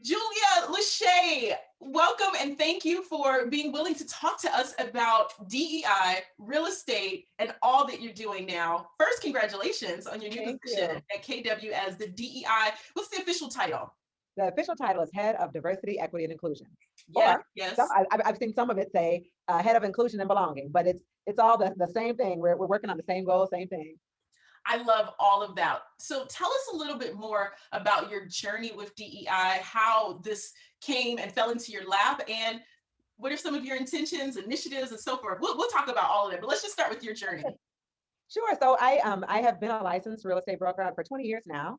Julia Lachey, welcome and thank you for being willing to talk to us about DEI, real estate, and all that you're doing now. First, congratulations on your new Thank position you. at KW as the DEI. What's the official title? The official title is Head of Diversity, Equity, and Inclusion. Yes, Or yes. I've seen some of it say Head of Inclusion and Belonging, but it's all the same thing. We're working on the same goal, same thing. I love all of that. So tell us a little bit more about your journey with DEI, how this came and fell into your lap, and what are some of your intentions, initiatives, and so forth. We'll talk about all of it, but let's just start with your journey. Sure. So I have been a licensed real estate broker for 20 years now,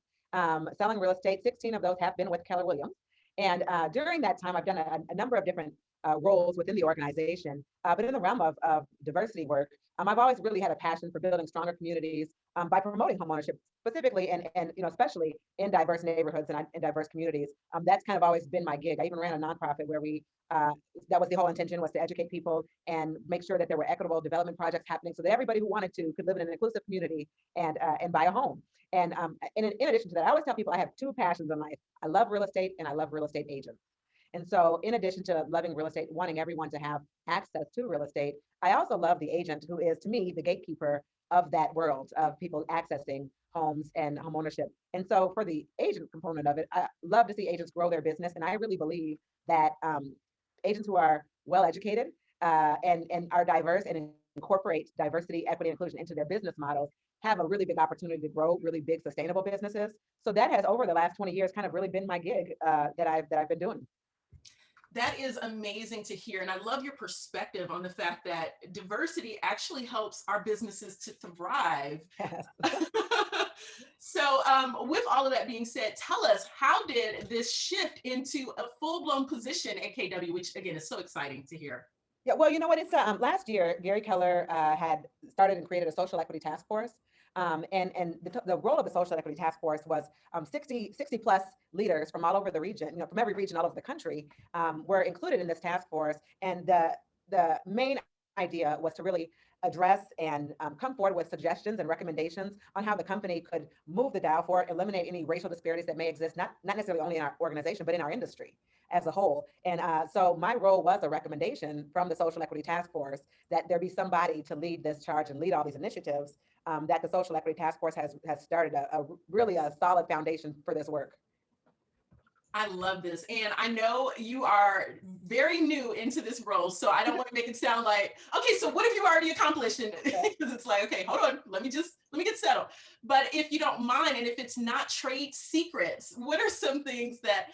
selling real estate. 16 of those have been with Keller Williams. And during that time, I've done a number of different roles within the organization. But in the realm of diversity work, I've always really had a passion for building stronger communities by promoting homeownership specifically and especially in diverse neighborhoods and in diverse communities. That's kind of always been my gig. I even ran a nonprofit where we uh, that was the whole intention, was to educate people and make sure that there were equitable development projects happening so that everybody who wanted to could live in an inclusive community and buy a home. And in addition to that, I always tell people I have two passions in life. I love real estate and I love real estate agents. And so, in addition to loving real estate, wanting everyone to have access to real estate, I also love the agent who is, to me, the gatekeeper of that world of people accessing homes and home ownership. And so, for the agent component of it, I love to see agents grow their business. And I really believe that agents who are well educated and are diverse and incorporate diversity, equity, and inclusion into their business models have a really big opportunity to grow really big sustainable businesses. So that has over the last 20 years kind of really been my gig that I've been doing. That is amazing to hear. And I love your perspective on the fact that diversity actually helps our businesses to thrive. So, with all of that being said, tell us, how did this shift into a full blown position at KW, which again is so exciting to hear? Yeah, well, you know what? It's last year, Gary Keller had started and created a social equity task force. And the role of the social equity task force was 60 plus leaders from all over the region, from every region all over the country, were included in this task force. And the main idea was to really address and come forward with suggestions and recommendations on how the company could move the dial for eliminate any racial disparities that may exist, not necessarily only in our organization, but in our industry as a whole. And so my role was a recommendation from the Social Equity Task Force that there be somebody to lead this charge and lead all these initiatives. That the Social Equity Task Force has started a really a solid foundation for this work. I love this. And I know you are very new into this role. So I don't want to make it sound like, okay, so what have you already accomplished? Because it's like, okay, hold on, let me get settled. But if you don't mind, and if it's not trade secrets, what are some things that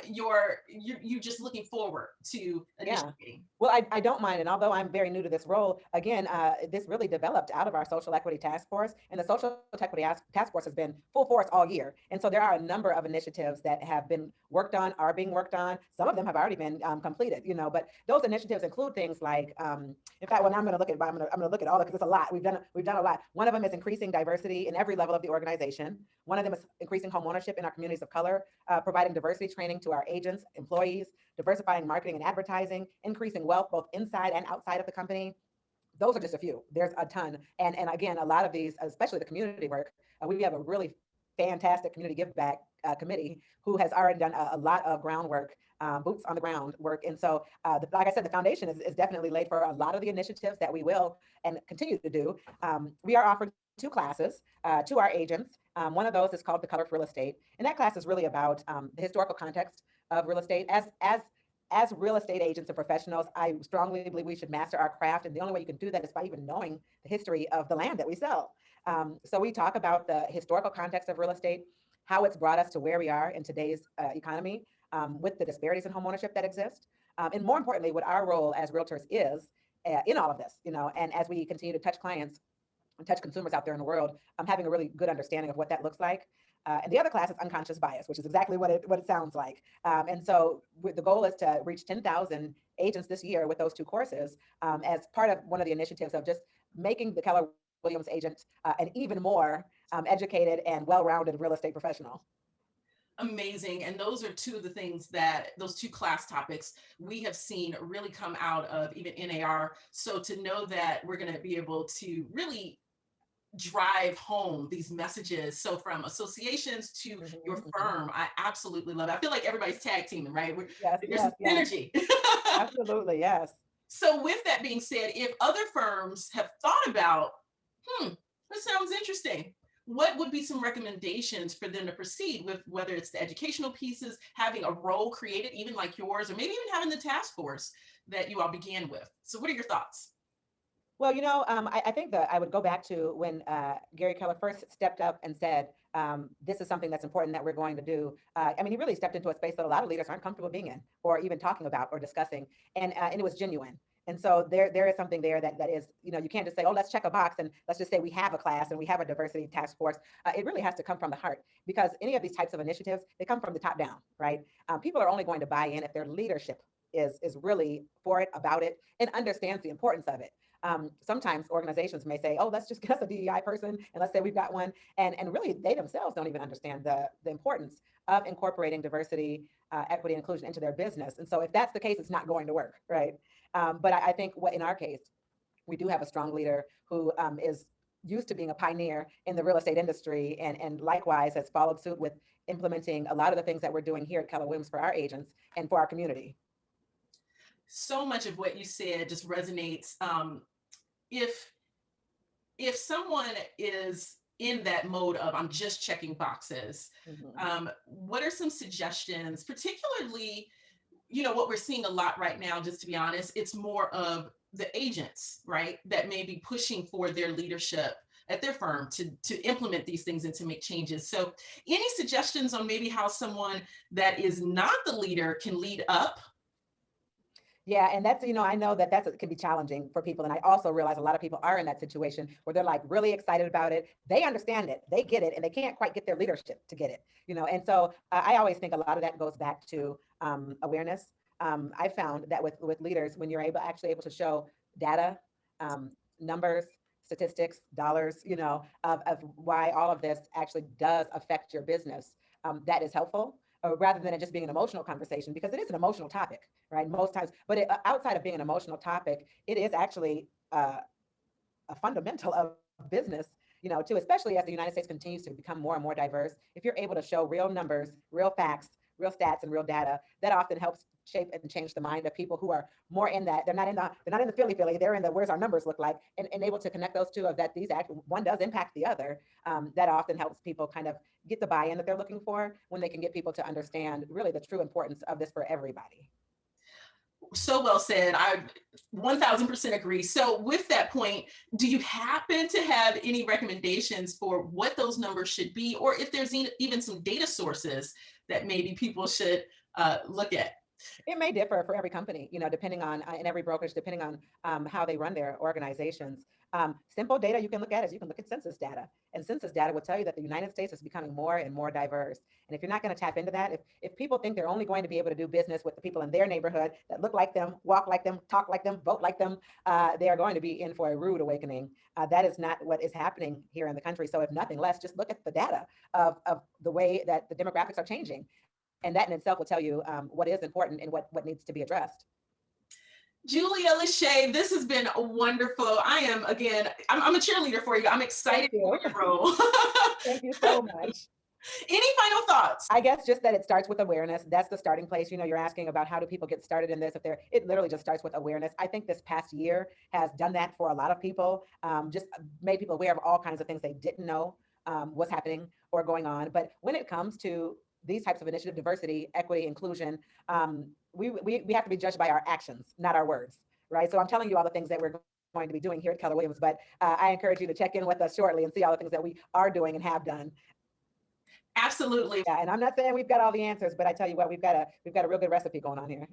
you just looking forward to Yeah. initiating? Well, I don't mind. And although I'm very new to this role, again, this really developed out of our social equity task force. And the social equity task force has been full force all year. And so there are a number of initiatives that have been worked on, are being worked on. Some of them have already been completed, but those initiatives include things like, in fact, when I'm going to look at, I'm going to look at all of it because it's a lot. We've done a lot. One of them is increasing diversity in every level of the organization. One of them is increasing home ownership in our communities of color, providing diversity training to our agents, employees, diversifying marketing and advertising, increasing wealth both inside and outside of the company. Those are just a few. There's a ton. And again, a lot of these, especially the community work, we have a really fantastic community give back committee who has already done a lot of groundwork, boots on the ground work. And so, like I said, the foundation is definitely laid for a lot of the initiatives that we will and continue to do. We are offering two classes to our agents. One of those is called The Color of Real Estate. And that class is really about the historical context of real estate. As real estate agents and professionals, I strongly believe we should master our craft. And the only way you can do that is by even knowing the history of the land that we sell. So we talk about the historical context of real estate, how it's brought us to where we are in today's economy, with the disparities in homeownership that exist. And more importantly, what our role as realtors is in all of this, and as we continue to touch clients and touch consumers out there in the world, I'm having a really good understanding of what that looks like. And the other class is unconscious bias, which is exactly what it sounds like. And so the goal is to reach 10,000 agents this year with those two courses, as part of one of the initiatives of just making the Keller Williams agent an even more educated and well-rounded real estate professional. Amazing. And those are two of the things that those two class topics we have seen really come out of even NAR. So to know that we're going to be able to really drive home these messages. So from associations to Mhm, your mhm. firm, I absolutely love it. I feel like everybody's tag teaming, right? Yes, There's some yes, yes, synergy. absolutely, yes. So with that being said, if other firms have thought about, hmm, that sounds interesting, what would be some recommendations for them to proceed with, whether it's the educational pieces, having a role created, even like yours, or maybe even having the task force that you all began with? So what are your thoughts? Well, I think that I would go back to when Gary Keller first stepped up and said, this is something that's important that we're going to do. I mean, he really stepped into a space that a lot of leaders aren't comfortable being in or even talking about or discussing. And it was genuine. And so there is something there that is, you can't just say, oh, let's check a box and let's just say we have a class and we have a diversity task force. It really has to come from the heart, because any of these types of initiatives, they come from the top down, right? People are only going to buy in if their leadership is really for it, about it, and understands the importance of it. Sometimes organizations may say, oh, let's just get us a DEI person and let's say we've got one. And really, they themselves don't even understand the importance of incorporating diversity, equity, and inclusion into their business. And so if that's the case, it's not going to work, right? But I think what in our case, we do have a strong leader who is used to being a pioneer in the real estate industry, and likewise has followed suit with implementing a lot of the things that we're doing here at Keller Williams for our agents and for our community. So much of what you said just resonates. If if someone is in that mode of I'm just checking boxes, Mhm. what are some suggestions, particularly, what we're seeing a lot right now, just to be honest, it's more of the agents, right, that may be pushing for their leadership at their firm to implement these things and to make changes. So any suggestions on maybe how someone that is not the leader can lead up? Yeah, and that's, I know that it can be challenging for people. And I also realize a lot of people are in that situation where they're like really excited about it. They understand it, they get it, and they can't quite get their leadership to get it. And so I always think a lot of that goes back to awareness. I found that with leaders, when you're actually able to show data, um, numbers, statistics, dollars, of why all of this actually does affect your business, that is helpful, rather than it just being an emotional conversation, because it is an emotional topic, right? Most times, but outside of being an emotional topic, it is actually a fundamental of business, too, especially as the United States continues to become more and more diverse. If you're able to show real numbers, real facts, real stats, and real data, that often helps shape and change the mind of people who are more in that. They're not in the Philly. They're in the where's our numbers look like, and able to connect those two, of that these act one does impact the other. That often helps people kind of get the buy-in that they're looking for, when they can get people to understand really the true importance of this for everybody. So well said. I 1000% agree. So, with that point, do you happen to have any recommendations for what those numbers should be, or if there's even some data sources that maybe people should look at? It may differ for every company, depending on, in every brokerage, depending on how they run their organizations. Simple data you can look at is you can look at census data. And census data will tell you that the United States is becoming more and more diverse. And if you're not going to tap into that, if people think they're only going to be able to do business with the people in their neighborhood that look like them, walk like them, talk like them, vote like them, they are going to be in for a rude awakening. That is not what is happening here in the country. So if nothing less, just look at the data of the way that the demographics are changing, and that in itself will tell you what is important and what needs to be addressed. Julia Lachey, this has been wonderful. I am, again, I'm a cheerleader for you. I'm excited Thank for you. your role. Thank you so much. Any final thoughts? I guess just that it starts with awareness. That's the starting place. You're asking about how do people get started in this. It literally just starts with awareness. I think this past year has done that for a lot of people. Just made people aware of all kinds of things they didn't know was happening or going on. But when it comes to these types of initiative, diversity, equity, inclusion, we have to be judged by our actions, not our words, right? So I'm telling you all the things that we're going to be doing here at Keller Williams, but I encourage you to check in with us shortly and see all the things that we are doing and have done. Absolutely. Yeah, and I'm not saying we've got all the answers, but I tell you what, we've got a real good recipe going on here.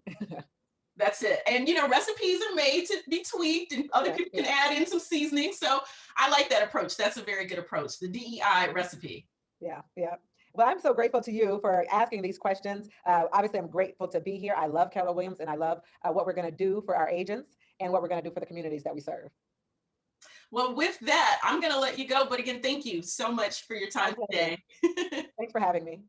That's it. And recipes are made to be tweaked, and other Yeah, people can yeah, add in some seasoning. So I like that approach. That's a very good approach. The DEI recipe. yeah, yeah. Well, I'm so grateful to you for asking these questions. Obviously, I'm grateful to be here. I love Keller Williams, and I love what we're going to do for our agents and what we're going to do for the communities that we serve. Well, with that, I'm going to let you go. But again, thank you so much for your My time pleasure. today. Thanks for having me.